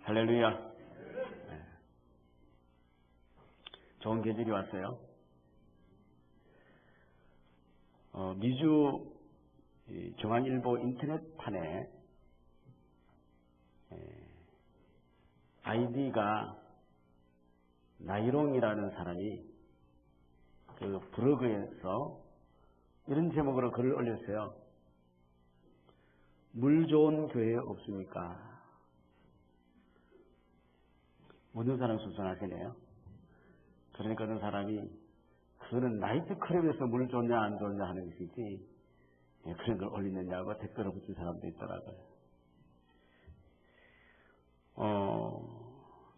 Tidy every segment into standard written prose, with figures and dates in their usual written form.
할렐루야. 네. 좋은 계절이 왔어요. 미주 중앙일보 인터넷판에 아이디가 나이롱이라는 사람이 그 블로그에서 이런 제목으로 글을 올렸어요. 물 좋은 교회 없습니까? 어느 사람 수선하시네요. 그러니까 어떤 사람이 그거는 나이트클럽에서 물 좋냐 안 좋냐 하는 것이지 그런 걸 올리느냐고 댓글을 붙인 사람도 있더라고요.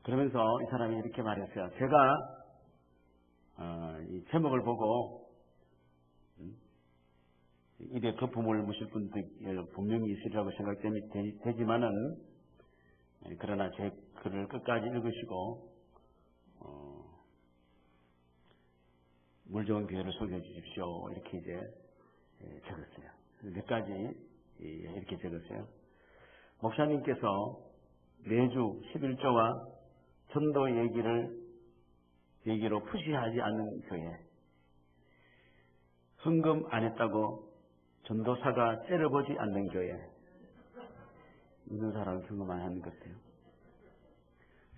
그러면서 이 사람이 이렇게 말했어요. 제가 이 제목을 보고 입에 거품을 무실 분도 분명히 있으리라고 생각되지만은 그러나 제 글을 끝까지 읽으시고 물 좋은 교회를 소개해 주십시오. 이렇게 이제 적었어요. 몇 가지 이렇게 적었어요. 목사님께서 매주 11조와 전도 얘기로 푸시하지 않는 교회, 헌금 안 했다고 전도사가 째려보지 않는 교회, 있는 사람은 헌금 안 하는 것 같아요.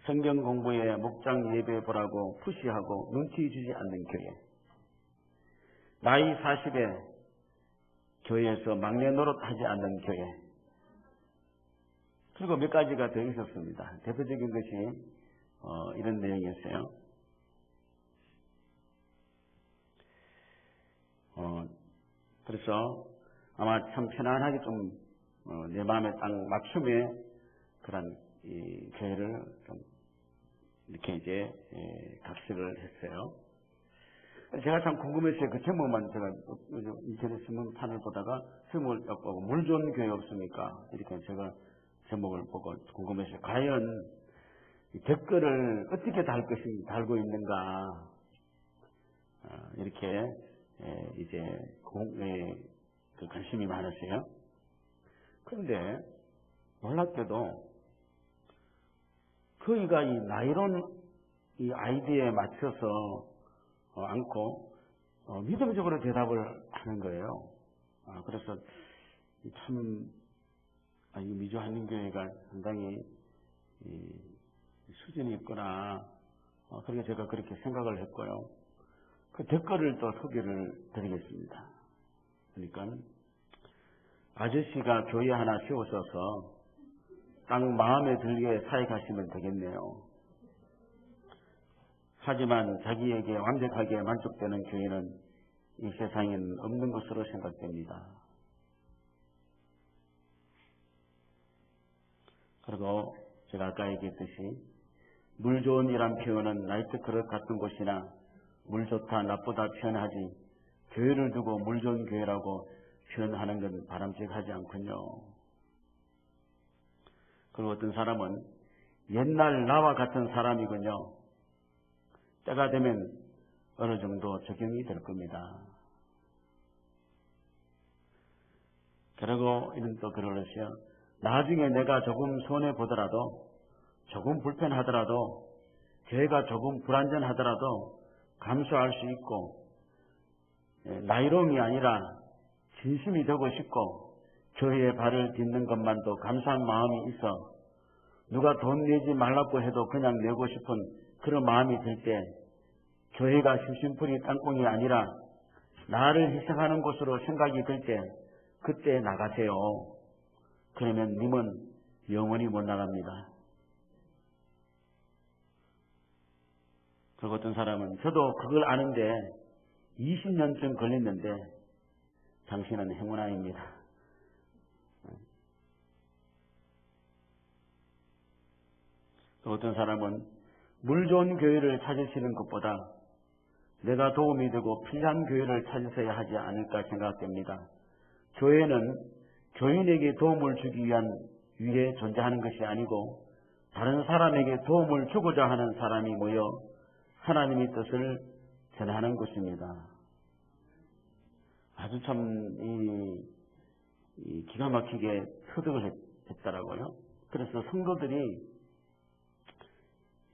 성경 공부에 목장 예배 보라고 푸시하고 눈치 주지 않는 교회, 나이 40에 교회에서 막내 노릇 하지 않는 교회, 그리고 몇 가지가 더 있었습니다. 대표적인 것이 이런 내용이었어요. 그래서 아마 참 편안하게 좀 내 마음에 딱 맞춤에 그런 이 교회를 좀 이렇게 이제 각색을 했어요. 제가 참 궁금했어요. 그 제목만 제가 인터넷 신문판을 보다가 제목을 보고 물 좋은 교회 없습니까? 이렇게 제가 제목을 보고 궁금했어요. 과연 이 댓글을 어떻게 달고 있는가 이렇게 이제 그 관심이 많았어요. 그런데 놀랍게도 그이가 이 나이론 이 아이디어에 맞춰서 않고 믿음적으로 대답을 하는 거예요. 그래서 참 이 미주 한림교회가 상당히 수준이 있구나. 그렇게 제가 그렇게 생각을 했고요. 그 댓글을 또 소개를 드리겠습니다. 그러니까 아저씨가 교회 하나 세우셔서 딱 마음에 들게 사역하시면 되겠네요. 하지만 자기에게 완벽하게 만족되는 교회는 이 세상에는 없는 것으로 생각됩니다. 그리고 제가 아까 얘기했듯이 물 좋은이란 표현은 나이트클럽 같은 곳이나 물 좋다 나쁘다 표현하지 교회를 두고 물 좋은 교회라고 표현하는 건 바람직하지 않군요. 그리고 어떤 사람은 옛날 나와 같은 사람이군요. 때가 되면 어느 정도 적용이 될 겁니다. 그리고 이런 또 글을 올렸어요. 나중에 내가 조금 손해보더라도 조금 불편하더라도 교회가 조금 불안전하더라도 감수할 수 있고 나이롱이 아니라 진심이 되고 싶고 교회에 발을 딛는 것만도 감사한 마음이 있어 누가 돈 내지 말라고 해도 그냥 내고 싶은 그런 마음이 들 때 교회가 심심풀이 땅콩이 아니라 나를 희생하는 곳으로 생각이 들 때 그때 나가세요. 그러면 님은 영원히 못 나갑니다. 그리고 어떤 사람은 저도 그걸 아는데 20년쯤 걸렸는데 당신은 행운아입니다. 또 어떤 사람은 물 좋은 교회를 찾으시는 것보다 내가 도움이 되고 필요한 교회를 찾으셔야 하지 않을까 생각됩니다. 교회는 교인에게 도움을 주기 위해 존재하는 것이 아니고 다른 사람에게 도움을 주고자 하는 사람이 모여 하나님의 뜻을 전하는 것입니다. 아주 참 기가 막히게 터득을 했더라고요. 그래서 성도들이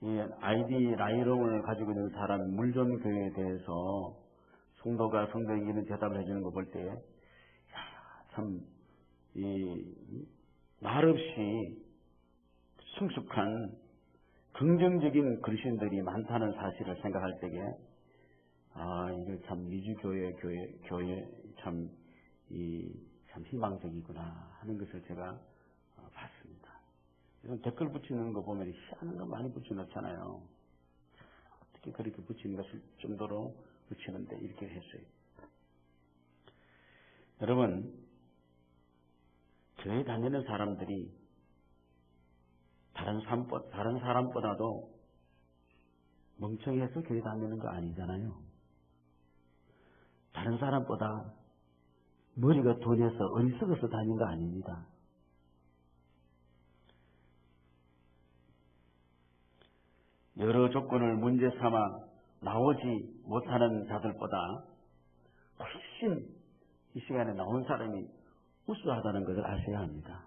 이 아이디 라이롱을 가지고 있는 사람 물존교회에 대해서 성도가 성도에게 이런 대답을 해주는 거 볼 때 참 말없이 성숙한 긍정적인 그리스도인들이 많다는 사실을 생각할 때에 이게 참 미주교회 교회 참 희망적이구나 하는 것을 제가 봤습니다. 이런 댓글 붙이는 거 보면 희한한 거 많이 붙여놓잖아요. 어떻게 그렇게 붙이는 것을 정도로 붙이는데 이렇게 했어요. 여러분, 교회 다니는 사람들이 다른 사람보다도 멍청해서 교회 다니는 거 아니잖아요. 다른 사람보다 머리가 둔해서 어리석어서 다니는 거 아닙니다. 여러 조건을 문제 삼아 나오지 못하는 자들보다 훨씬 이 시간에 나온 사람이 우수하다는 것을 아셔야 합니다.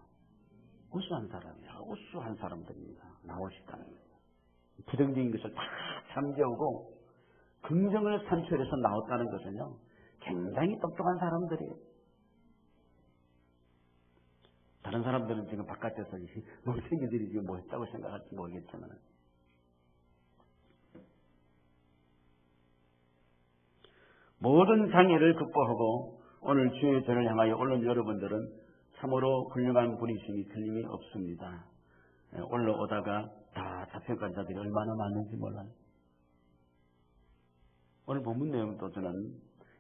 우수한 사람이야. 우수한 사람들입니다. 나올 수 있다는 거예요. 부정적인 것을 다 잠재우고 긍정을 산출해서 나왔다는 것은요, 굉장히 똑똑한 사람들이에요. 다른 사람들은 지금 바깥에서 멍청이들이 지금 뭐 했다고 생각할지 모르겠지만, 모든 장애를 극복하고 오늘 주의 절을 향하여 올라온 여러분들은 참으로 훌륭한 분이심이 틀림이 없습니다. 올라오다가 다 잡혀간 자들이 얼마나 많은지 몰라요. 오늘 본문 내용도 저는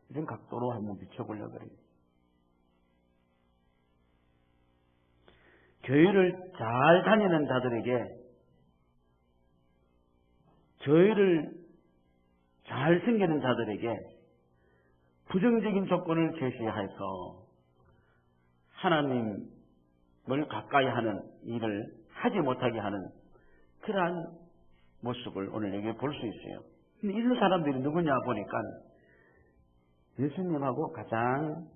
이런 각도로 한번 비춰보려고 해요. 교회를 잘 다니는 자들에게, 교회를 잘 섬기는 자들에게 부정적인 조건을 제시해서 하나님을 가까이 하는 일을 하지 못하게 하는 그러한 모습을 오늘 여기 볼 수 있어요. 근데 이런 사람들이 누구냐 보니까 예수님하고 가장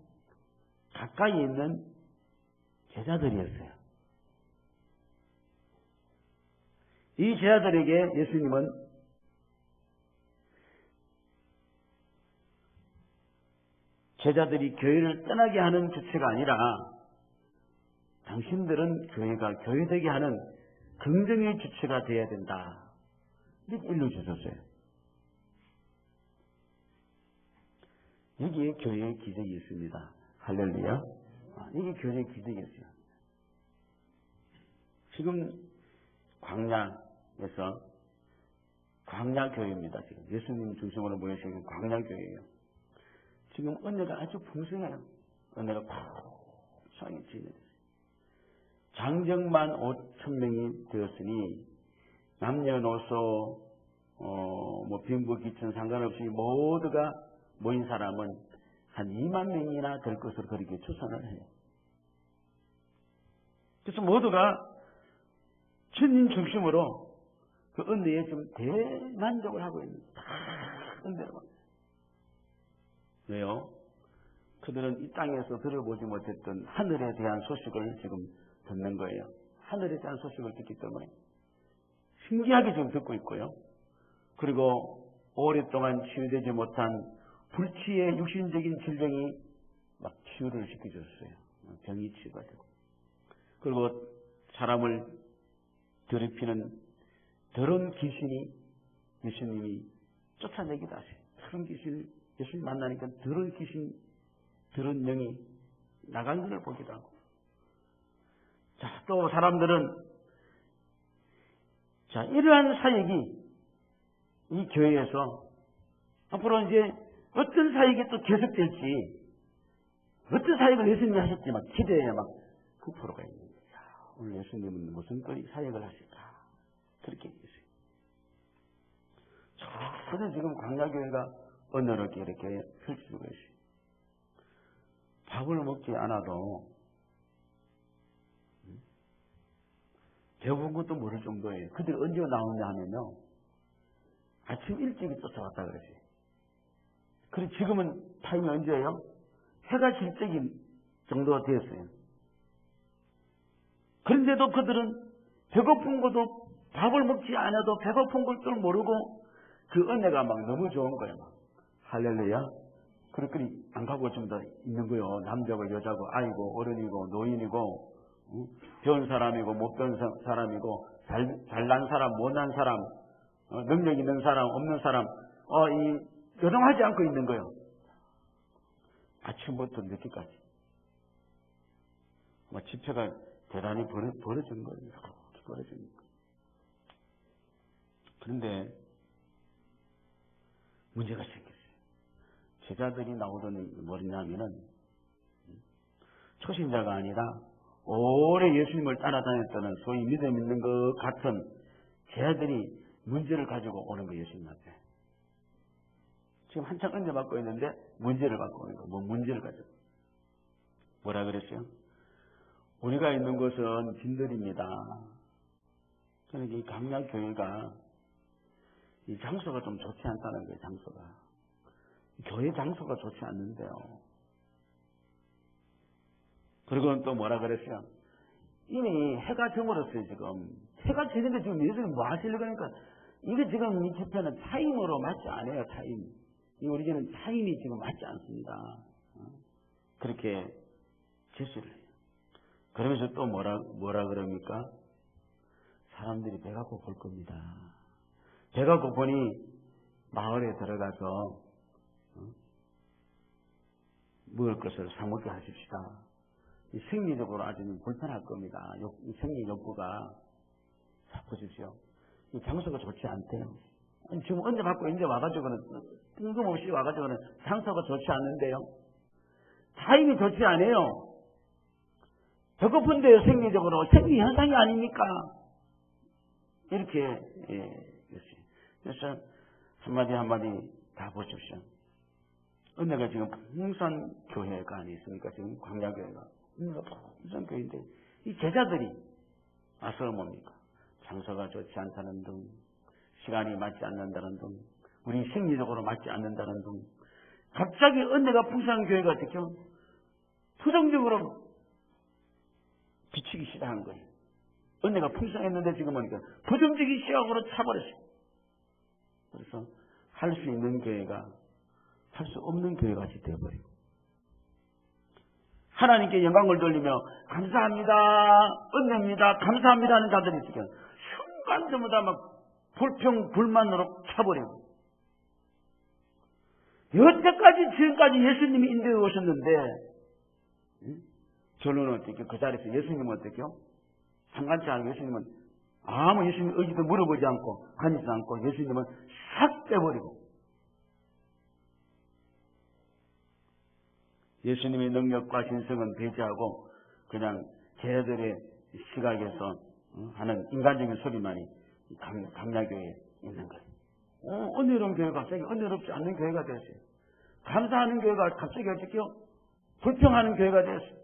가까이 있는 제자들이었어요. 이 제자들에게 예수님은 제자들이 교회를 떠나게 하는 주체가 아니라 당신들은 교회가 교회되게 하는 긍정의 주체가 되어야 된다. 이렇게 일러주셨어요. 여기에 교회의 기적이 있습니다. 할렐루야. 이게 교회의 기적이 있어요. 지금 광야에서 광야교회입니다. 지금 예수님 중심으로 모여있는 광야교회예요. 지금 은혜가 아주 풍성해요. 은혜가 풍성히 지내요. 장정만 5,000명이 되었으니 남녀노소 빈부 기천 상관없이 모두가 모인 사람은 한 2만 명이나 될 것으로 그렇게 추산을 해요. 그래서 모두가 주님 중심으로 그 은혜에 좀 대만족을 하고 있는 다 은혜로. 왜요? 그들은 이 땅에서 들어보지 못했던 하늘에 대한 소식을 지금 듣는 거예요. 하늘에 대한 소식을 듣기 때문에 신기하게 지금 듣고 있고요. 그리고 오랫동안 치유되지 못한 불치의 육신적인 질병이 막 치유를 시켜줬어요. 병이 치유가 되고. 그리고 사람을 더럽히는 더러운 귀신이 예수님이 쫓아내기도 하세요. 그런 귀신을 예수님 만나니까 더러운 귀신, 더러운 영이 나간 것을 보기도 하고. 자, 또 사람들은, 이러한 사역이 이 교회에서 앞으로 이제 어떤 사역이 또 계속될지, 어떤 사역을 예수님이 하실지 막 기대에 막 부풀어가 있는 거예요. 오늘 예수님은 무슨 또 사역을 하실까? 그렇게 있어요. 저는 지금 광야교회가 언어롭게 이렇게 펼치고 있어요. 밥을 먹지 않아도 배고픈 것도 모를 정도예요. 그들이 언제 나오냐 하면요, 아침 일찍이 쫓아왔다 그러지. 그리고 지금은 타임이 언제예요? 해가 질 적인 정도가 되었어요. 그런데도 그들은 배고픈 것도 밥을 먹지 않아도 배고픈 걸 줄 모르고 그 은혜가 막 너무 좋은 거예요. 막. 할렐루야. 그렇게 안 가고 좀 더 있는 거요. 남자고 여자고 아이고 어른이고 노인이고 배운 사람이고 못 배운 사람이고 잘난 사람 못난 사람 능력 있는 사람 없는 사람 요동하지 않고 있는 거예요. 아침부터 늦게까지. 집회가 대단히 벌어진 거예요. 벌어진 거예요. 그런데 문제가 생겼어요. 제자들이 나오더니 뭐냐면은 초신자가 아니라 오래 예수님을 따라다녔다는 소위 믿음 있는 것 같은 제자들이 문제를 가지고 오는 거예요. 예수님 앞에. 지금 한창 은혜 받고 있는데 문제를 갖고 오는 거예요. 문제를 가지고. 뭐라 그랬어요? 우리가 있는 곳은 빈들입니다. 그러니까 이 강락교회가 이 장소가 좀 좋지 않다는 거예요. 장소가. 교회 장소가 좋지 않는데요. 그리고 또 뭐라 그랬어요? 이미 해가 저물었어요. 지금 해가 지는데 지금 예수님 뭐 하시려고 하니까 이게 지금 이 집회는 타임으로 맞지 않아요. 타임. 우리에게는 타임이 지금 맞지 않습니다. 그렇게 제시를 해요. 그러면서 또 뭐라 그럽니까? 사람들이 배가 고플 겁니다. 배가 고프니 마을에 들어가서 먹을 것을 사 먹게 하십시다. 생리적으로 아주 불편할 겁니다. 이 생리 욕구가. 자, 보십시오. 이 장소가 좋지 않대요. 지금 언제 받고 이제 와가지고는 뜬금없이 와가지고는 장소가 좋지 않는데요. 타임이 좋지 않아요. 배고픈데요. 생리적으로. 생리 현상이 아닙니까? 이렇게 그래서 한마디 다 보십시오. 은혜가 지금 풍산 교회가 아니었습니까? 지금 광야교회가. 풍산 교회인데 이 제자들이 와서 뭡니까? 장소가 좋지 않다는 등, 시간이 맞지 않는다는 등, 우리 생리적으로 맞지 않는다는 등, 갑자기 은혜가 풍산 교회가 어떻게 부정적으로 비치기 시작한 거예요. 은혜가 풍성했는데 지금 보니까 부정적인 시각으로 차버렸어요. 그래서 할 수 있는 교회가 할 수 없는 교회 같이 되어버리고 하나님께 영광을 돌리며 감사합니다, 은혜입니다, 감사합니다 하는 자들이 있으니까 순간 전부 다 막 불평, 불만으로 차버리고 여태까지 지금까지 예수님이 인도해 오셨는데 결론은 어떻게? 그 자리에서 예수님은 어떻게요? 상관치 않고 예수님은 아무 예수님 의지도 물어보지 않고 가지지 않고 예수님은 싹 빼버리고 예수님의 능력과 신성은 배제하고 그냥 제자들의 시각에서 하는 인간적인 소리만이 감야교회에 있는 거예요. 은혜로운 교회가 갑자기 은혜롭지 않는 교회가 되었어요. 감사하는 교회가 갑자기 어떻게요? 불평하는 교회가 되었어요.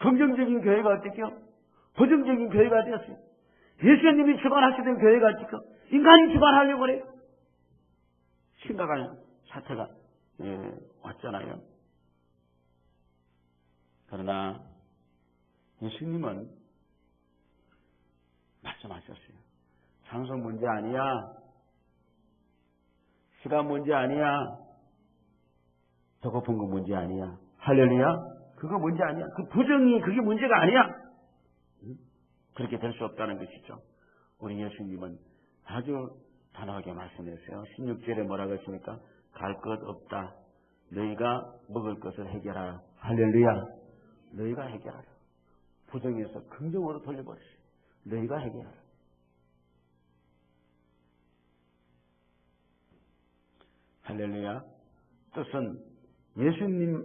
긍정적인 교회가 어떻게요? 부정적인 교회가 되었어요. 예수님이 주관하시던 교회가 어떻게요? 인간이 주관하려고 그래요. 심각한 사태가 왔잖아요. 그러나 예수님은 말씀하셨어요. 장소 문제 아니야. 시간 문제 아니야. 배고픈 거 문제 아니야. 할렐루야. 그거 문제 아니야. 그 부정이 그게 문제가 아니야. 그렇게 될 수 없다는 것이죠. 우리 예수님은 아주 단호하게 말씀했어요. 16절에 뭐라고 했습니까? 갈 것 없다. 너희가 먹을 것을 해결하라. 할렐루야. 너희가 해결하라. 부정에서 긍정으로 돌려버렸어요. 너희가 해결하라. 할렐루야. 뜻은 예수님의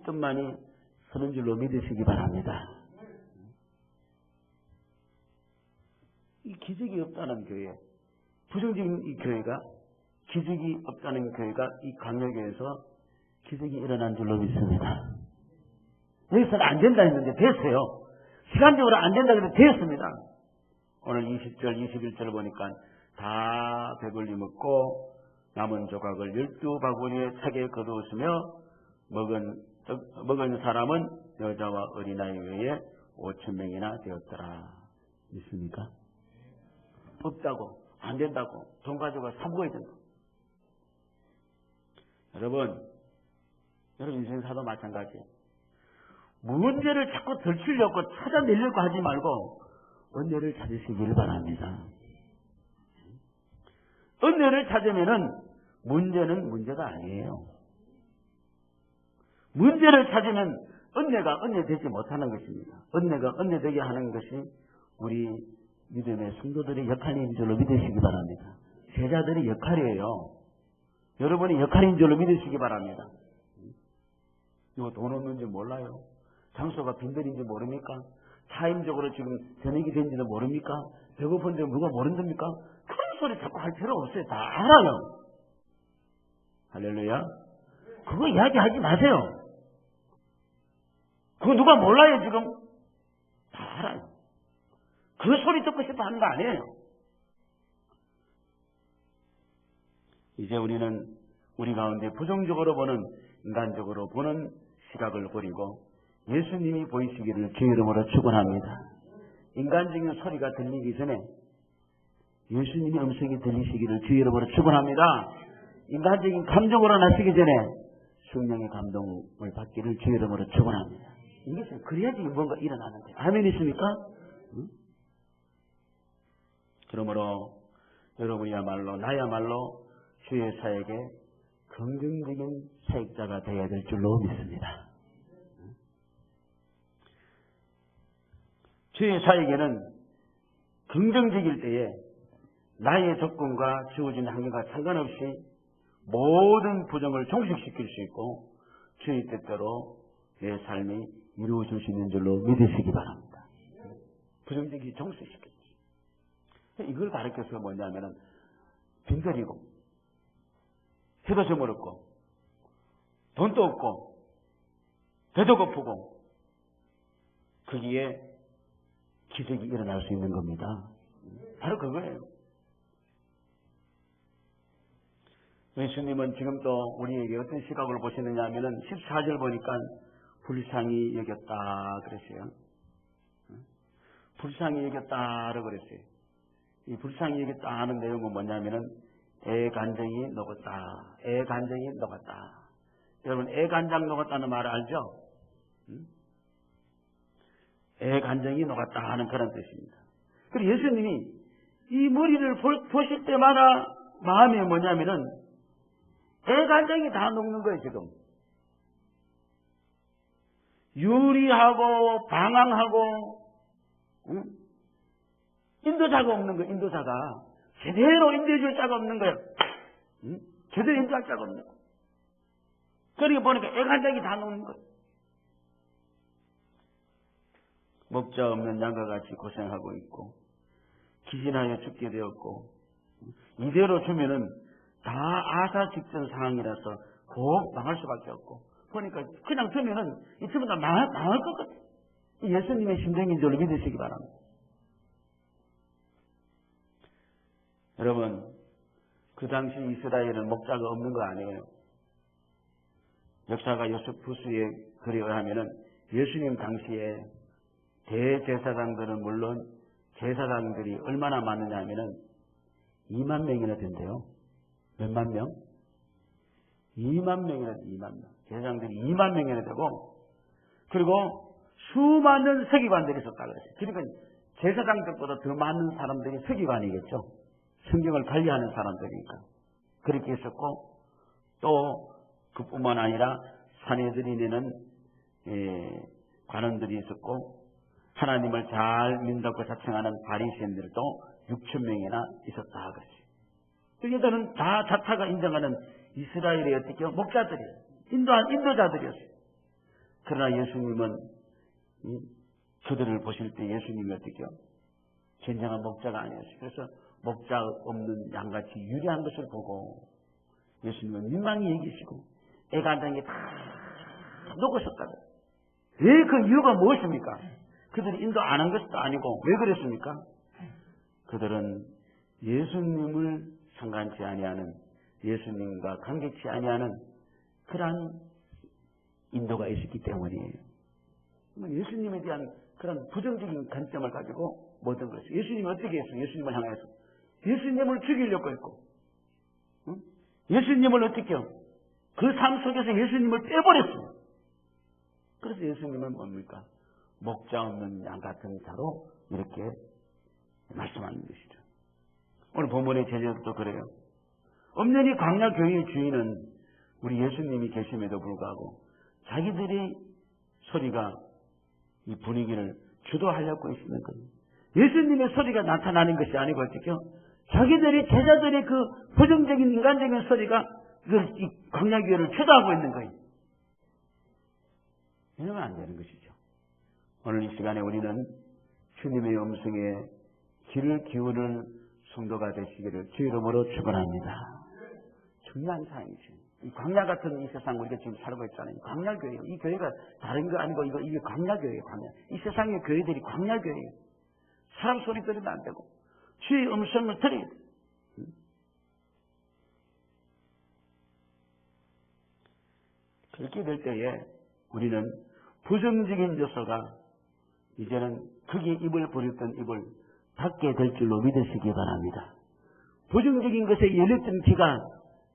뜻만이 서는 줄로 믿으시기 바랍니다. 이 기적이 없다는 교회, 부정적인 이 교회가, 기적이 없다는 교회가 이 강력교회에서 기적이 일어난 줄로 믿습니다. 여기서는 안 된다 했는데 됐어요. 시간적으로 안 된다 했는데 됐습니다. 오늘 20절, 21절을 보니까 다 배불리 먹고 남은 조각을 12바구니에 차게 거두었으며 먹은 사람은 여자와 어린아이 외에 5,000명이나 되었더라. 믿습니까? 없다고, 안 된다고, 돈 가지고 사먹어야 된다. 여러분 인생사도 마찬가지예요. 문제를 자꾸 덜치려고 찾아내려고 하지 말고 은혜를 찾으시기를 바랍니다. 은혜를 찾으면은 문제는 문제가 아니에요. 문제를 찾으면 은혜가 은혜되지 못하는 것입니다. 은혜가 은혜되게 하는 것이 우리 믿음의 성도들의 역할인 줄로 믿으시기 바랍니다. 제자들의 역할이에요. 여러분의 역할인 줄로 믿으시기 바랍니다. 이거 돈 없는지 몰라요. 장소가 빈들인지 모릅니까? 타임적으로 지금 저녁이 된지도 모릅니까? 배고픈지 누가 모른답니까? 그런 소리 자꾸 할 필요 없어요. 다 알아요. 할렐루야. 그거 이야기하지 마세요. 그거 누가 몰라요 지금? 다 알아요. 그 소리 듣고 싶어 하는 거 아니에요. 이제 우리는 우리 가운데 부정적으로 보는, 인간적으로 보는 시각을 버리고 예수님이 보이시기를 주 이름으로 축원합니다. 인간적인 소리가 들리기 전에 예수님의 음성이 들리시기를 주 이름으로 축원합니다. 인간적인 감정으로 나시기 전에 성령의 감동을 받기를 주 이름으로 축원합니다. 이것은 그래야지 뭔가 일어나는데. 아멘이십니까? 응? 그러므로 여러분이야말로 나야말로 주의 사역에 긍정적인 사역자가 되어야 될 줄로 믿습니다. 주의 사역에는 긍정적일 때에 나의 조건과 주어진 환경과 상관없이 모든 부정을 종식시킬 수 있고 주의 뜻대로 내 삶이 이루어질 수 있는 줄로 믿으시기 바랍니다. 부정적이 종식시켰지. 이걸 가르쳐서 뭐냐면은 빈들이고 해도 저물었고 돈도 없고 배도 고프고 거기에 기적이 일어날 수 있는 겁니다. 바로 그거예요. 예수님은 지금도 우리에게 어떤 시각을 보시느냐 하면은 14절 보니까 불쌍히 여겼다 그랬어요. 불쌍히 여겼다라고 그랬어요. 이 불쌍히 여겼다 하는 내용은 뭐냐면은 애간장이 녹았다. 애간장이 녹았다. 여러분 애간장 녹았다는 말 알죠? 애간장이 녹았다 하는 그런 뜻입니다. 그리고 예수님이 이 머리를 보실 때마다 마음이 뭐냐면은 애간장이 다 녹는 거예요 지금. 유리하고 방황하고 인도자가 없는 거예요. 인도자가 제대로 인도해줄 자가 없는 거예요. 제대로 인도할 자가 없는 거예요. 그러니까 보니까 애간장이 다 녹는 거예요. 목자 없는 양과 같이 고생하고 있고 기진하여 죽게 되었고 이대로 주면은 다 아사 직전 상황이라서 곧 망할 수밖에 없고 보니까 그냥 두면은 이 전부 다 망할 것 같아요. 예수님의 심정인 줄로 믿으시기 바랍니다. 여러분 그 당시 이스라엘은 목자가 없는 거 아니에요. 역사가 요세푸스의 글에 의하면은 예수님 당시에 대제사장들은 물론 제사장들이 얼마나 많느냐 하면은 2만 명이나 된대요. 몇만 명? 2만 명이나 돼. 2만 명. 제사장들이 2만 명이나 되고 그리고 수많은 서기관들이 있었다 그랬어요. 그러니까 제사장들보다 더 많은 사람들이 서기관이겠죠. 성경을 관리하는 사람들이니까. 그렇게 있었고 또 그뿐만 아니라 사내들인에는 관원들이 있었고 하나님을 잘 믿는다고 자청하는 바리새인들도 6천 명이나 있었다 그랬어요. 이들은 다 자타가 인정하는 이스라엘의 어떻게 목자들이에요. 인도자들이었어요. 그러나 예수님은 그들을 보실 때 예수님이 어떻게 진정한 목자가 아니었어요. 그래서 목자 없는 양같이 유리한 것을 보고 예수님은 민망히 여기시고 애간장이 다 녹으셨다고. 왜 그 이유가 무엇입니까? 그들이 인도 안 한 것도 아니고 왜 그랬습니까? 그들은 예수님을 상관치 아니하는 예수님과 관계치 아니하는 그러한 인도가 있었기 때문이에요. 예수님에 대한 그런 부정적인 관점을 가지고 모든 것을 예수님이 어떻게 했어요? 예수님을 향해서 예수님을 죽이려고 했고, 예수님을 어떻게 해요? 그 삶 속에서 예수님을 빼버렸어요. 그래서 예수님은 뭡니까? 목자 없는 양 같은 자로 이렇게 말씀하는 것이죠. 오늘 본문의 제자들도 그래요. 엄연히 광야교회의 주인은 우리 예수님이 계심에도 불구하고 자기들이 소리가 이 분위기를 주도하려고 있는 거예요. 예수님의 소리가 나타나는 것이 아니고 어떻게 자기들이 제자들의 그 부정적인 인간적인 소리가 이 광야교회를 주도하고 있는 거예요. 이러면 안 되는 것이죠. 오늘 이 시간에 우리는 주님의 음성에 귀를 기울일 성도가 되시기를 주 이름으로 축원합니다. 중요한 사항이죠. 이 광야 같은 이 세상 우리가 지금 살고 있잖아요. 광야교회예요. 이 교회가 다른 거 아니고 이게 광야교회예요. 광야. 이 세상의 교회들이 광야교회예요. 사람 소리 들으면 안 되고 주의 음성을 들어야 돼요. 그렇게 될 때에 우리는 부정적인 요소가 이제는 크게 입을 부렸던 입을 닫게 될 줄로 믿으시기 바랍니다. 부정적인 것에 열렸던 귀가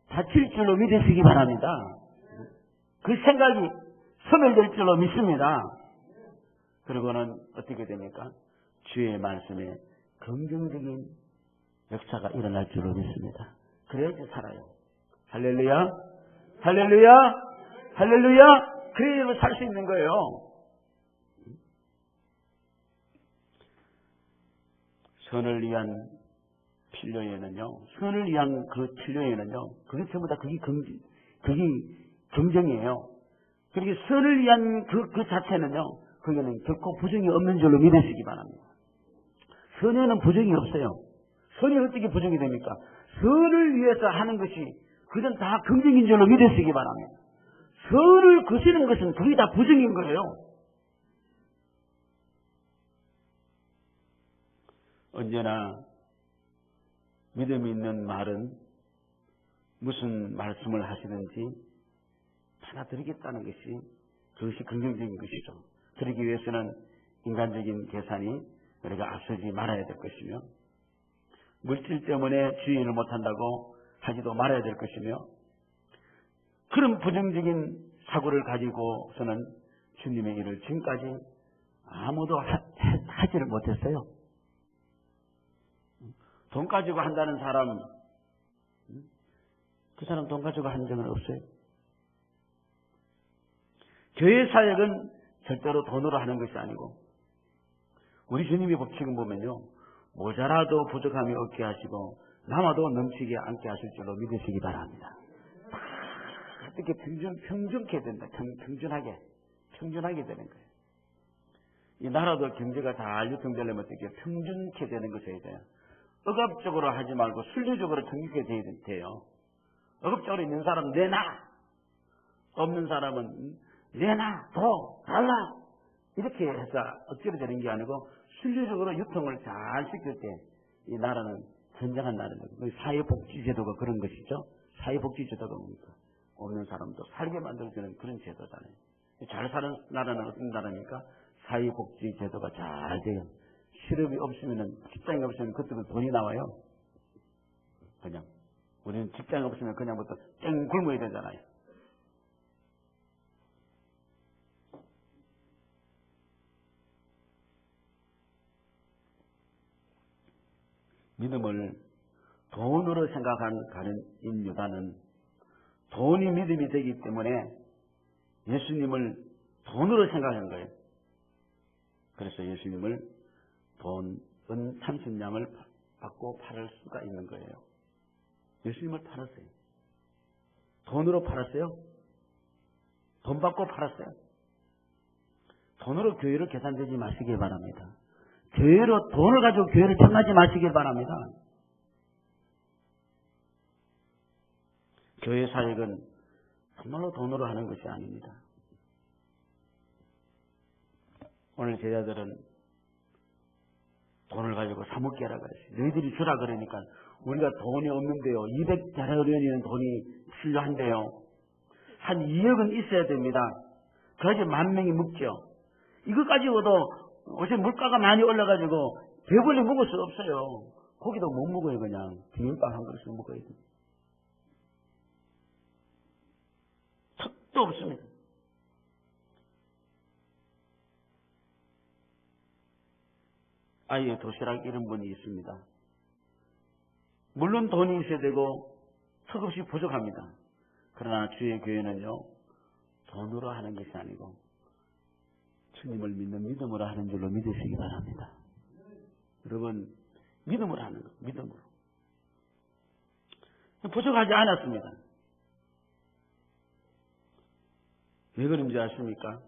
닫힐 줄로 믿으시기 바랍니다. 그 생각이 소멸될 줄로 믿습니다. 그리고는 어떻게 됩니까? 주의 말씀에 긍정적인 역사가 일어날 줄로 믿습니다. 그래야지 살아요. 할렐루야, 할렐루야, 할렐루야. 그래야 살 수 있는 거예요. 선을 위한 필요에는요, 선을 위한 그 필요에는요, 그게 전부 다 그게 긍정이에요. 그리고 선을 위한 그 자체는요, 거기는 결코 부정이 없는 줄로 믿으시기 바랍니다. 선에는 부정이 없어요. 선이 어떻게 부정이 됩니까? 선을 위해서 하는 것이 그건 다 긍정인 줄로 믿으시기 바랍니다. 선을 거시는 것은 그게 다 부정인 거예요. 언제나 믿음이 있는 말은 무슨 말씀을 하시든지 받아들이겠다는 것이 그것이 긍정적인 것이죠. 그러기 위해서는 인간적인 계산이 우리가 앞서지 말아야 될 것이며 물질 때문에 주의를 못한다고 하지도 말아야 될 것이며 그런 부정적인 사고를 가지고서는 주님의 일을 지금까지 아무도 하지를 못했어요. 돈 가지고 한다는 사람, 그 사람 돈 가지고 한 적은 없어요. 교회 사역은 절대로 돈으로 하는 것이 아니고 우리 주님의 법칙은 보면요, 모자라도 부족함이 없게 하시고 남아도 넘치게 않게 하실 줄로 믿으시기 바랍니다. 어떻게 평준하게 된다. 평준하게 되는 거예요. 이 나라도 경제가 잘 유통되려면 어떻게 평준케 되는 것이어야 돼요. 억압적으로 하지 말고 순리적으로 평준케 돼요. 억압적으로 있는 사람은 내놔, 없는 사람은 내놔, 더 달라 이렇게 해서 억지로 되는 게 아니고 순리적으로 유통을 잘 시킬 때 이 나라는 건강한 나라입니다. 사회복지제도가 그런 것이죠. 사회복지제도가 뭡니까? 없는 사람도 살게 만들어주는 그런 제도잖아요. 잘 사는 나라는 어떤 나라입니까? 사회복지제도가 잘 돼요. 실업이 없으면, 직장이 없으면 그때부터 돈이 나와요. 그냥. 우리는 직장이 없으면 그냥부터 땡 굶어야 되잖아요. 믿음을 돈으로 생각하는 유다는 돈이 믿음이 되기 때문에 예수님을 돈으로 생각한 거예요. 그래서 예수님을 돈, 은 30냥을 받고 팔을 수가 있는 거예요. 예수님을 팔았어요. 돈으로 팔았어요? 돈 받고 팔았어요? 돈으로 교회를 계산되지 마시길 바랍니다. 교회로 돈을 가지고 교회를 청하지 마시길 바랍니다. 교회 사역은 정말로 돈으로 하는 것이 아닙니다. 오늘 제자들은 돈을 가지고 사먹게 하라 그랬어요. 너희들이 주라 그러니까 우리가 돈이 없는데요. 200데나리온이면 돈이 필요한데요. 한 2억은 있어야 됩니다. 그래야지 10,000명이 묵죠. 이거 가지고도 요새 물가가 많이 올라가지고 배불리 묵을 수 없어요. 고기도 못 먹어요. 그냥 비빔밥 한 그릇을 먹어야 돼. 턱도 없습니다. 아예 도시락 이런 분이 있습니다. 물론 돈이 있어야 되고 턱없이 부족합니다. 그러나 주의 교회는요, 돈으로 하는 것이 아니고 주님을 믿는 믿음으로 하는 줄로 믿으시기 바랍니다. 여러분, 믿음으로 하는 거, 믿음으로. 부족하지 않았습니다. 왜 그런지 아십니까?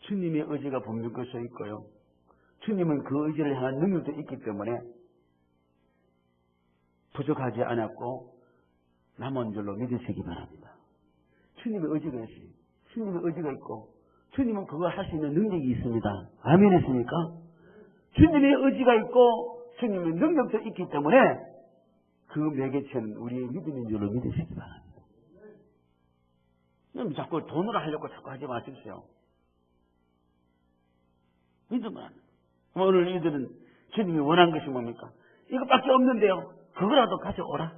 주님의 의지가 분명히 써 있고요. 주님은 그 의지를 향한 능력도 있기 때문에 부족하지 않았고 남은 줄로 믿으시기 바랍니다. 주님의 의지가 있어요. 주님의 의지가 있고 주님은 그걸 할 수 있는 능력이 있습니다. 아멘 했습니까? 주님의 의지가 있고 주님의 능력도 있기 때문에 그 매개체는 우리의 믿음인 줄로 믿으시기 바랍니다. 자꾸 돈으로 하려고 자꾸 하지 마십시오. 믿음을 하는 거예요. 오늘 이들은 주님이 원한 것이 뭡니까? 이것밖에 없는데요. 그거라도 가져오라.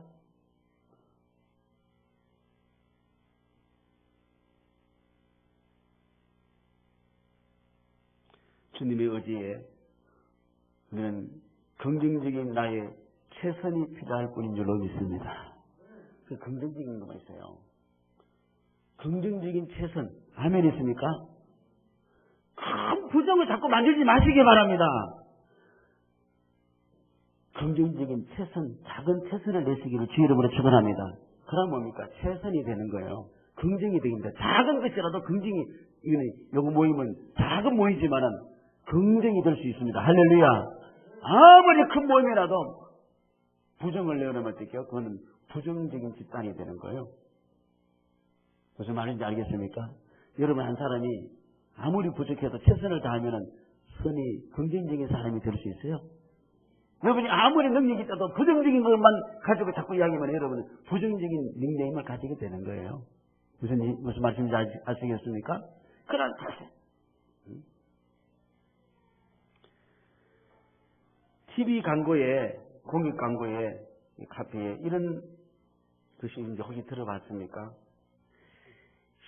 주님의 의지에 우리는 긍정적인 나의 최선이 필요할 뿐인 줄로 믿습니다. 그 긍정적인 거가 있어요. 긍정적인 최선. 아멘 했습니까? 큰 부정을 자꾸 만들지 마시기 바랍니다. 긍정적인 최선, 작은 최선을 내시기를 주의 이름으로 축원합니다. 그럼 뭡니까? 최선이 되는 거예요. 긍정이 됩니다. 작은 것이라도 긍정이, 요거 모이면 작은 모이지만은 긍정이 될 수 있습니다. 할렐루야. 아무리 큰 모임이라도 부정을 내어놓으면 어떡해요? 그거는 부정적인 집단이 되는 거예요. 무슨 말인지 알겠습니까? 여러분 한 사람이 아무리 부족해도 최선을 다하면은 선이 긍정적인 사람이 될 수 있어요? 여러분이 아무리 능력이 있어도 부정적인 것만 가지고 자꾸 이야기하면 여러분은 부정적인 닉네임을 가지게 되는 거예요. 무슨 말씀인지 아시겠습니까? 그런 사실. TV 광고에, 공익 광고에, 카페에 이런 것이 이제 혹시 들어봤습니까?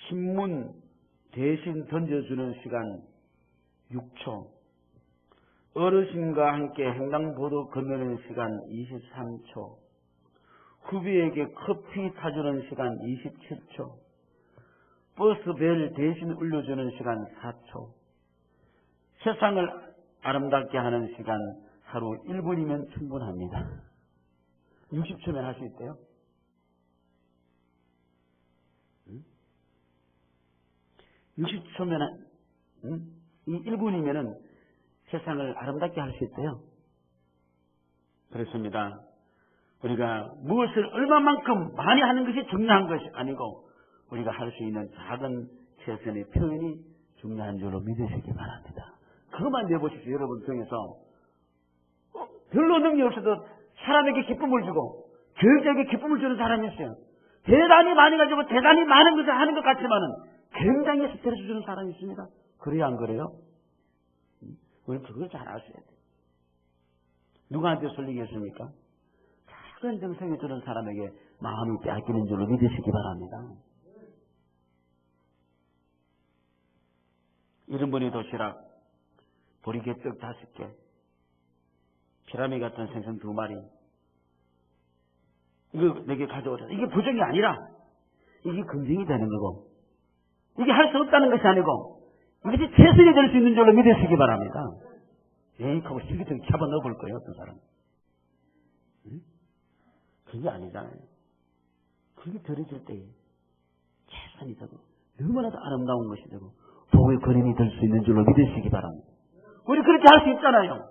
신문 대신 던져주는 시간 6초, 어르신과 함께 횡단보도 건너는 시간 23초, 후배에게 커피 타주는 시간 27초, 버스벨 대신 울려주는 시간 4초, 세상을 아름답게 하는 시간 하루 1분이면 충분합니다. 60초면 할 수 있대요. 60초면, 이 1분이면은 세상을 아름답게 할 수 있대요. 그렇습니다. 우리가 무엇을 얼마만큼 많이 하는 것이 중요한 것이 아니고 우리가 할 수 있는 작은 최선의 표현이 중요한 줄로 믿으시기 바랍니다. 그것만 내보십시오. 여러분 중에서 별로 능력이 없어도 사람에게 기쁨을 주고 교육자에게 기쁨을 주는 사람이 있어요. 대단히 많이 가지고 대단히 많은 것을 하는 것 같지만은 굉장히 스트레스 주는 사람이 있습니다. 그래요 안 그래요? 우리는 그걸 잘 아셔야 돼요. 누구한테 설리겠습니까? 작은 정성이 주는 사람에게 마음이 빼앗기는 줄로 믿으시기 바랍니다. 이른보리 도시락, 보리개떡 5개, 피라미 같은 생선 2마리, 이거 내게 가져오자. 이게 부정이 아니라 이게 긍정이 되는 거고 이게 할 수 없다는 것이 아니고 이것이 최선이 될 수 있는 줄로 믿으시기 바랍니다. 에이하고 시기통 잡아 넣어볼 거예요. 어떤 사람. 응? 그게 아니잖아요. 그게 들어질 때에 최선이 되고 너무나도 아름다운 것이 되고 복의 근원이 될 수 있는 줄로 믿으시기 바랍니다. 우리 그렇게 할 수 있잖아요.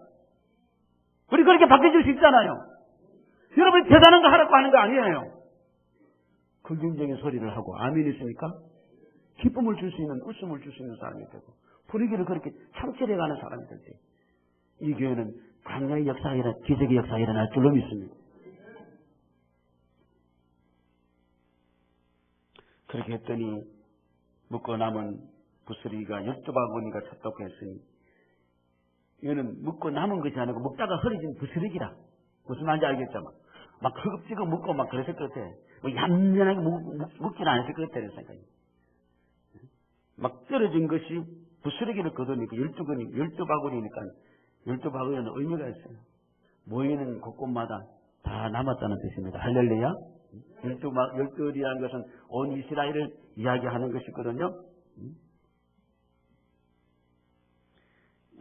우리 그렇게 바뀌어질 수 있잖아요. 여러분이 대단한 거 하라고 하는 거 아니에요. 긍정적인 소리를 하고 아멘 있습니까? 기쁨을 줄 수 있는, 웃음을 줄 수 있는 사람이 되고 분위기를 그렇게 창출해가는 사람이 될 때 이 교회는 광야의 역사가 일어나 기적의 역사가 일어날 줄로 믿습니다. 그렇게 했더니 묵고 남은 부스러기가 12바구니가 찼다고 했으니 이거는 묵고 남은 것이 아니고 먹다가 흐려진 부스러기라 무슨 말인지 알겠죠? 막 허겁지겁 묻고 막 그랬을 것 같아. 뭐 얌전하게 묻지는 않았을 것 같아. 이런 생각이. 막 떨어진 것이 부스러기를 거두니까 12바구니니까 12바구니는 의미가 있어요. 모이는 곳곳마다 다 남았다는 뜻입니다. 할렐루야. 12을이라는 것은 온 이스라엘을 이야기하는 것이거든요.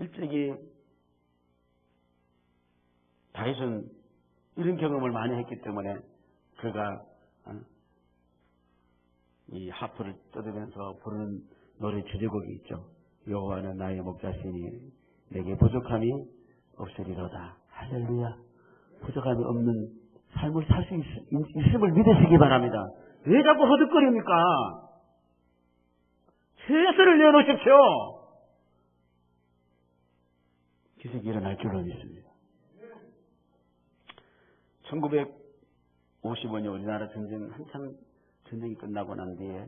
일찍이 다윗은 이런 경험을 많이 했기 때문에 그가 이 하프를 뜯으면서 부르는 노래 주제곡이 있죠. 여호와는 나의 목자시니 내게 부족함이 없으리로다. 할렐루야. 부족함이 없는 삶을 살 수 있음을 믿으시기 바랍니다. 왜 자꾸 허득거립니까? 최선을 내놓으십시오. 기적이 일어날 줄로 믿습니다. 1955년 우리나라 전쟁 한참 전쟁이 끝나고 난 뒤에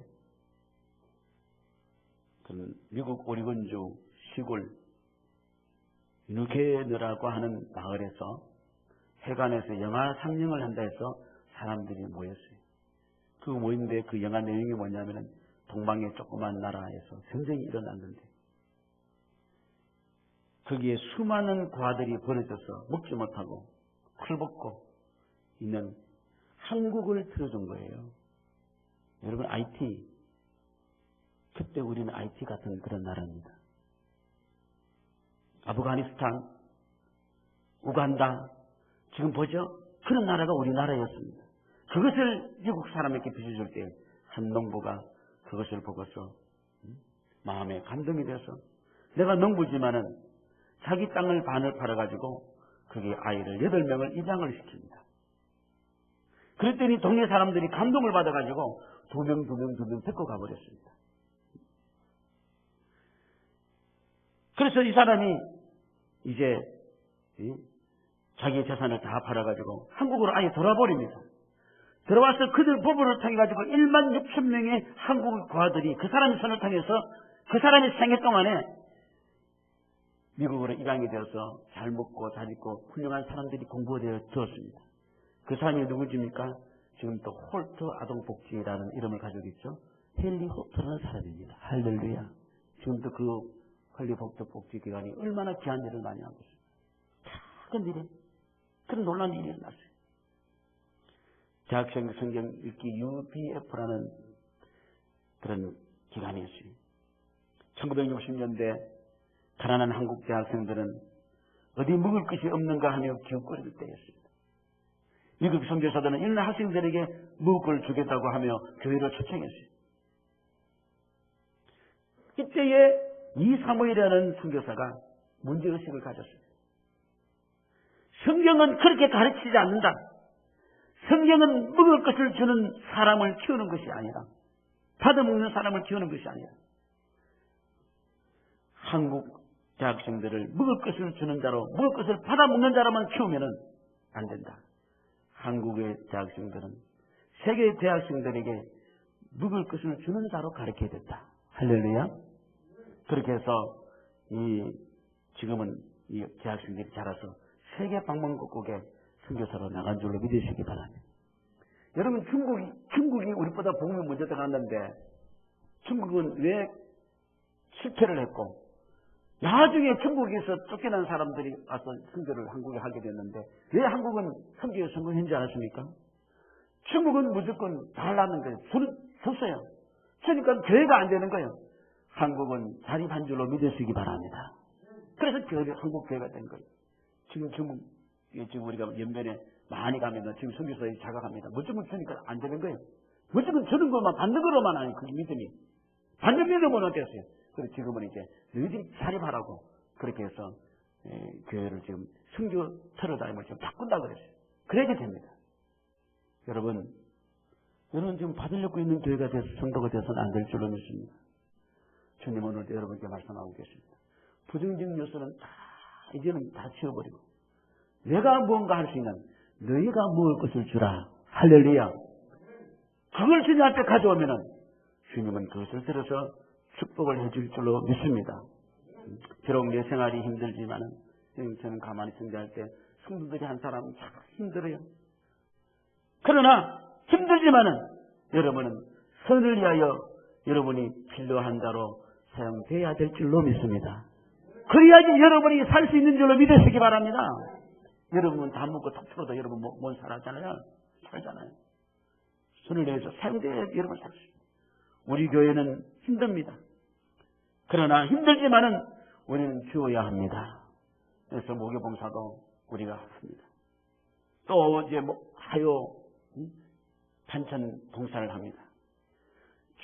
그 미국 오리건주 시골 뉴케너라고 하는 마을에서 해관에서 영화 상영을 한다 해서 사람들이 모였어요. 그 모인데 그 영화 내용이 뭐냐면은 동방의 조그만 나라에서 전쟁이 일어났는데 거기에 수많은 과들이 버려져서 먹지 못하고 헐벗고 있는 한국을 틀어준 거예요. 여러분 IT 그때 우리는 IT 같은 그런 나라입니다. 아프가니스탄, 우간다 지금 보죠? 그런 나라가 우리나라였습니다. 그것을 미국 사람에게 비춰줄 때 한 농부가 그것을 보고서 마음에 감동이 돼서 내가 농부지만은 자기 땅을 반을 팔아가지고 거기에 아이를 8명을 입양을 시킵니다. 그랬더니 동네 사람들이 감동을 받아가지고 2명 데리고 가버렸습니다. 그래서 이 사람이 이제 자기의 재산을 다 팔아가지고 한국으로 아예 돌아버립니다. 들어와서 그들 부부를 통해가지고 1만 6천 명의 한국 과들이 그 사람의 손을 통해서 그 사람의 생애 동안에 미국으로 입양이 되어서 잘 먹고 잘 입고 훌륭한 사람들이 공부되어 들었습니다. 그 사람이 누구입니까? 지금 또 홀트 아동복지라는 이름을 가지고 있죠. 헨리 홀트라는 사람입니다. 할렐루야. 지금도 그 헨리 홀트 복지기관이 얼마나 귀한 일을 많이 하고 있습니다. 작은 일에 그런 놀라운 일이 일어났어요. 대학생 성경 읽기 UPF라는 그런 기관이 있어요. 1960년대 가난한 한국 대학생들은 어디 먹을 것이 없는가 하며 기웃거릴 때였습니다. 미국 선교사들은 이런 학생들에게 먹을 걸 주겠다고 하며 교회로 초청했어요. 이때에 이사무엘이라는 선교사가 문제의식을 가졌습니다. 성경은 그렇게 가르치지 않는다. 성경은 먹을 것을 주는 사람을 키우는 것이 아니라 받아먹는 사람을 키우는 것이 아니라 한국 대학생들을 먹을 것을 주는 자로 먹을 것을 받아먹는 자로만 키우면 안 된다. 한국의 대학생들은 세계 대학생들에게 먹을 것을 주는 자로 가르쳐야 된다. 할렐루야. 그렇게 해서 지금은 이 대학생들이 자라서 세계 방방곡곡에 선교사로 나간 줄로 믿으시기 바랍니다. 여러분 중국이 우리보다 복음이 먼저 들어갔는데 중국은 왜 실패를 했고 나중에 중국에서 쫓겨난 사람들이 와서 선교를 한국에 하게 됐는데 왜 한국은 선교에 성공했는지 아십니까? 중국은 무조건 달라는 거예요. 줄을 섰어요. 그러니까 교회가 안 되는 거예요. 한국은 자립한 줄로 믿으시기 바랍니다. 그래서 한국 교회가 된 거예요. 지금 지금 우리가 연변에 많이 가면 지금 선교사들이 자각합니다. 무조건 주니까 안 되는 거예요. 무조건 주는 것만 받는 거로만 아니 그 믿음이 받는 믿음은 어땠어요? 그래서 지금은 이제 너희들이 자립하라고 그렇게 해서 교회를 지금 선교 틀어다임을 지금 바꾼다 그랬어요. 그래야 됩니다. 여러분 지금 받으려고 있는 교회가 돼서 성도가 돼서는 안 될 줄로 믿습니다. 주님 오늘도 여러분께 말씀하고 계십니다. 부정적인 요소는 다 이제는 다 치워버리고 내가 무언가 할 수 있는 너희가 먹을 것을 주라. 할렐루야. 그걸 주님 앞에 가져오면은 주님은 그것을 들어서 축복을 해줄 줄로 믿습니다. 비록 내 생활이 힘들지만은 저는 가만히 성장할 때 성도들이 한 사람은 참 힘들어요. 그러나 힘들지만은 여러분은 선을 위하여 여러분이 필요한 자로 사용돼야 될 줄로 믿습니다. 그래야지 여러분이 살 수 있는 줄로 믿으시기 바랍니다. 여러분은 다 먹고 턱 풀어도 여러분 못 살았잖아요. 살잖아요. 선을 내서 사용돼야지 여러분 살 수 있어요. 우리 교회는 힘듭니다. 그러나 힘들지만은 우리는 주어야 합니다. 그래서 목요봉사도 우리가 합니다. 또 이제 하요 반찬 봉사를 합니다.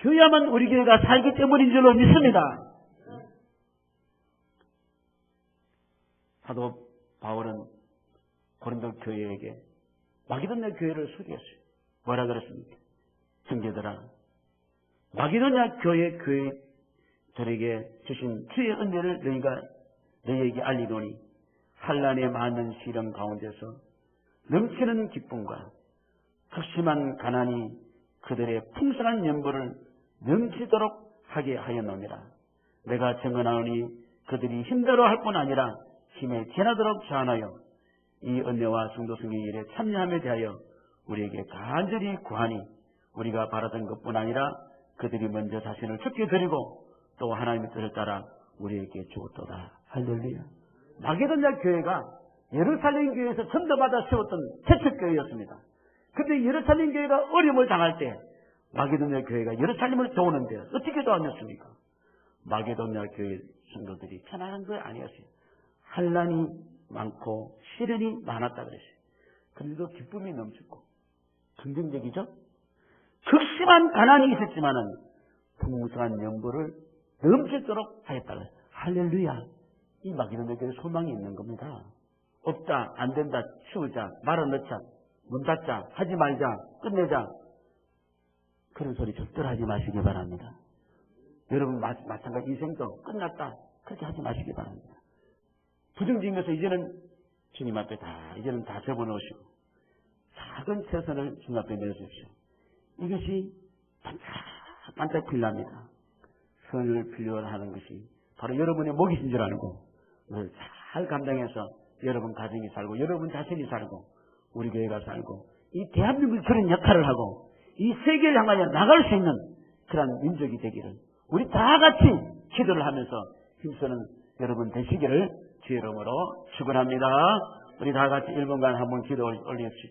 줘야만 우리 교회가 살기 때문인 줄로 믿습니다. 사도 바울은 고린도 교회에게 마게도냐 교회를 소개했어요. 뭐라 그랬습니까? 형제들아, 마게도냐 교회들에게 주신 주의 은혜를 너희에게 알리노니 환난에 많은 시련 가운데서 넘치는 기쁨과 극심한 가난이 그들의 풍성한 연보를 넘치도록 하게 하였느니라. 내가 증언하오니 그들이 힘들어할 뿐 아니라 힘에 지나도록 자하여 이 은혜와 성도 승리 일에 참여함에 대하여 우리에게 간절히 구하니 우리가 바라던 것뿐 아니라 그들이 먼저 자신을 죽게 드리고 또 하나님의 뜻을 따라 우리에게 주었도다. 할렐루야. 마게도냐 교회가 예루살렘 교회에서 전도받아 세웠던 개척교회였습니다. 그런데 예루살렘 교회가 어려움을 당할 때 마게도냐 교회가 예루살렘을 도우는데 어떻게 도왔습니까? 마게도냐 교회 성도들이 편안한 거 아니었어요. 환난이 많고 시련이 많았다 그랬어요. 그런데도 기쁨이 넘치고 긍정적이죠? 극심한 가난이 있었지만은 풍성한 연보를 넘치도록 하였다 그랬어요. 할렐루야. 이 마게도냐 교회에 소망이 있는 겁니다. 없다, 안 된다, 치우자, 말아 넣자, 문 닫자, 하지 말자, 끝내자. 그런 소리 절대로 하지 마시기 바랍니다. 여러분 마찬가지 인생도 끝났다. 그렇게 하지 마시기 바랍니다. 부정적인 것을 이제는 주님 앞에 이제는 다 접어넣으시고 작은 최선을 주님 앞에 내주십시오. 이것이 반짝반짝 빛납니다. 선을 필요로 하는 것이 바로 여러분의 목이신 줄 알고 그걸 잘 감당해서 여러분 가정이 살고 여러분 자신이 살고 우리 교회가 살고 이 대한민국이 그런 역할을 하고 이 세계를 향하여 나갈 수 있는 그런 민족이 되기를 우리 다 같이 기도를 하면서 힘쓰는 여러분 되시기를 주의 이름으로 축원합니다. 우리 다 같이 1분간 한번 기도 올리십시오.